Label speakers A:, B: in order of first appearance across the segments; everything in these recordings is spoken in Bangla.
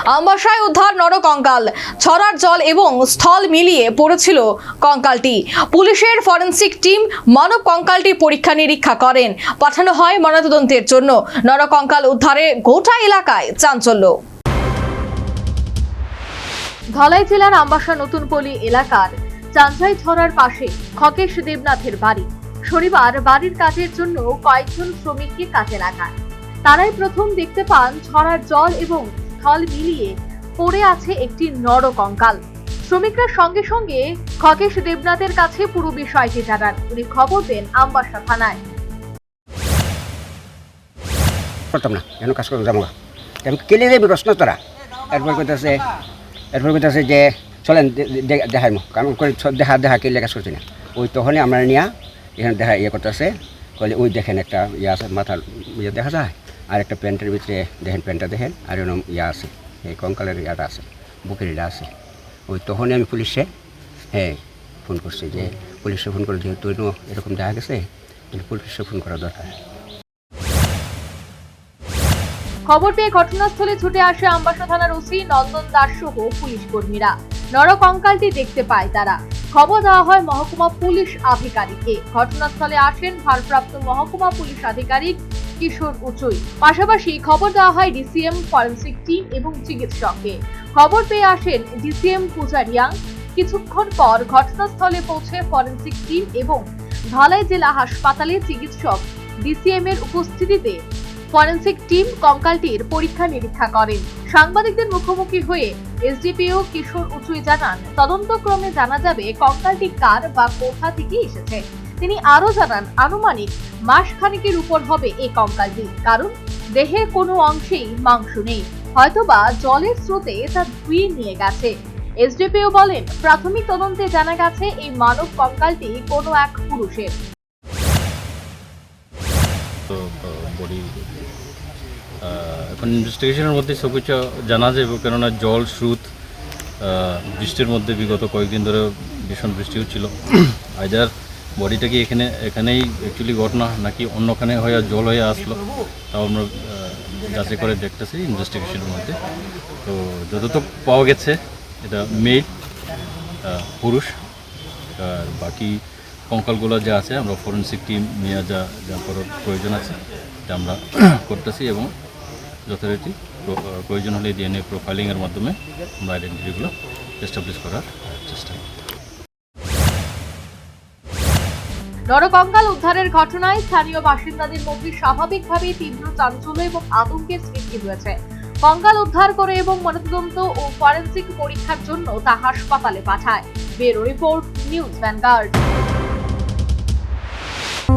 A: আমবাসায় উদ্ধার নরকঙ্কাল। ছড়ার জল এবং স্থল মিলিয়ে পড়েছিল কঙ্কালটি। পুলিশের ফরেনসিক টিম মানব কঙ্কালটি পরীক্ষা নিরীক্ষা করেন। পাঠানো হয় ময়নাতদন্তের জন্য। নরকঙ্কাল উদ্ধারে গোটা এলাকায় চাঞ্চল্য। ধলাই জেলার আমবাসা নতুনপল্লী এলাকার চাঞ্চাই ছড়ার পাশে খকেশ দেবনাথের বাড়ি। শনিবার বাড়ির কাজের জন্য কয়েকজন শ্রমিককে কাজে লাগান। তারাই প্রথম দেখতে পান ছড়ার জল এবং স্থল মিলিয়ে পড়ে আছে একটি নরকঙ্কাল। শ্রমিকরা সঙ্গে সঙ্গে খকেশ দেবনাথের কাছে পুরো বিষয়টি জানান। উনি খবর দেন আমবাসা থানায়।
B: করতাম না এখন কাজ করতে যাবো আমি কেলে যাবি প্রশ্ন তোরা এরপর কইতেছে যে চলেন দেখাই কারণ করে দেখা কেলে কাজ করছি না। ওই তখনই আমরা নিয়ে এখানে দেখা করতেছে কলে ওই দেখেন একটা আছে মাথার দেখা যায় আর একটা প্যান্টের ভিতরে দেখেন প্যান্টটা দেখেন আর এরকম আছে এই কঙ্কালের আছে বুকের আছে। ওই তখনই আমি পুলিশে ফোন করছি যে পুলিশে ফোন করে যেহেতু এরকম দেখা গেছে পুলিশে ফোন করা দরকার।
A: খবর পেয়ে ঘটনাস্থলে ছুটে আসে আমবাসা থানার ওসি নন্দন দাস সহ পুলিশ কর্মীরা। নরকঙ্কালটি দেখতে পায় তারা। খবর দেওয়া হয় মহকুমা পুলিশ আধিকারিককে। ঘটনাস্থলে আসেন ভারপ্রাপ্ত মহকুমা পুলিশ আধিকারিক কিশোর উচুই। পাশাপাশি খবর দেওয়া হয় ডিসিএম, ফরেনসিক টিম এবং চিকিৎসককে। খবর পেয়ে আসেন ডিসিএম পূজারিয়াং। কিছুক্ষণ পর ঘটনাস্থলে পৌঁছে ফরেনসিক টিম এবং ধলাই জেলা হাসপাতালে চিকিৎসক ডিসিএম এর উপস্থিতিতে ফরেনসিক টিম কঙ্কালটির পরীক্ষা নিরীক্ষা করেন। সাংবাদিকদের মুখোমুখি হয়ে এসডিপিও কিশোর উচুই জানান, তদন্তক্রমে জানা যাবে কঙ্কালটি কার বা কোথা থেকে এসেছে। তিনি আরো জানান, আনুমানিক মাস খানেকের উপর হবে এই কঙ্কালটি, কারণ দেহের কোনো অংশেই মাংস নেই, হয়তোবা জলের স্রোতে তা ধুয়ে নিয়ে গেছে। এসডিপিও বলেন, প্রাথমিক তদন্তে জানা গেছে এই মানব কঙ্কালটি কোনো এক পুরুষের।
C: এখন ইনভেস্টিগেশনের মধ্যে সব কিছু জানা যাবে, কেননা জল স্রোত বৃষ্টির মধ্যে বিগত কয়েকদিন ধরে ভীষণ বৃষ্টি হচ্ছিল। আইদার বডিটাকে এখানেই অ্যাকচুয়ালি ঘটনা নাকি অন্যখানে হয়ে জল হয়ে আসলো, তাও আমরা যাচাই করে দেখতেছি ইনভেস্টিগেশনের মধ্যে। তো যতটুকু পাওয়া গেছে এটা মেল পুরুষ, আর বাকি কঙ্কালগুলো যা আছে আমরা ফরেনসিক টিম নিয়ে যা করার প্রয়োজন আছে এটা আমরা করতেছি এবং যথারীতি প্রয়োজন হলে ডিএনএ প্রোফাইলিংয়ের মাধ্যমে আমরা আইডেন্টিটিগুলো এস্টাবলিশ করার চেষ্টা করি।
A: নরকঙ্কাল উদ্ধারের ঘটনায় স্থানীয় বাসিন্দাদের মধ্যে স্বাভাবিকভাবেই তীব্র চাঞ্চল্য এবং আতঙ্কের সৃষ্টি হয়েছে। কঙ্কাল উদ্ধার করে এবং ময়নাতদন্ত ও ফরেনসিক পরীক্ষার জন্য তা হাসপাতালে পাঠায়। Bureau report, news vanguard.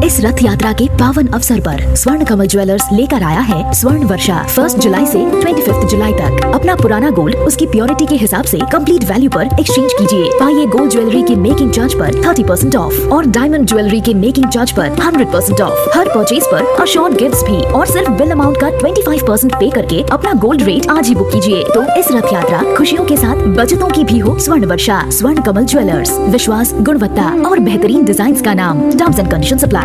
D: इस रथ यात्रा के पावन अवसर पर स्वर्ण कमल ज्वेलर्स लेकर आया है स्वर्ण वर्षा। 1 जुलाई से 25 जुलाई तक अपना पुराना गोल्ड उसकी प्योरिटी के हिसाब से कंप्लीट वैल्यू पर एक्सचेंज कीजिए। पाइए गोल्ड ज्वेलरी के मेकिंग चार्ज पर 30% ऑफ और डायमंड ज्वेलरी के मेकिंग चार्ज पर 100% ऑफ। हर परचेज पर अशोर्ड गिफ्ट्स भी और सिर्फ बिल अमाउंट का 25% पे करके अपना गोल्ड रेट आज ही बुक कीजिए। तो इस रथ यात्रा खुशियों के साथ बचतों की भी हो स्वर्ण वर्षा। स्वर्ण कमल ज्वेलर्स, विश्वास, गुणवत्ता और बेहतरीन डिजाइन का नाम। Terms and conditions apply.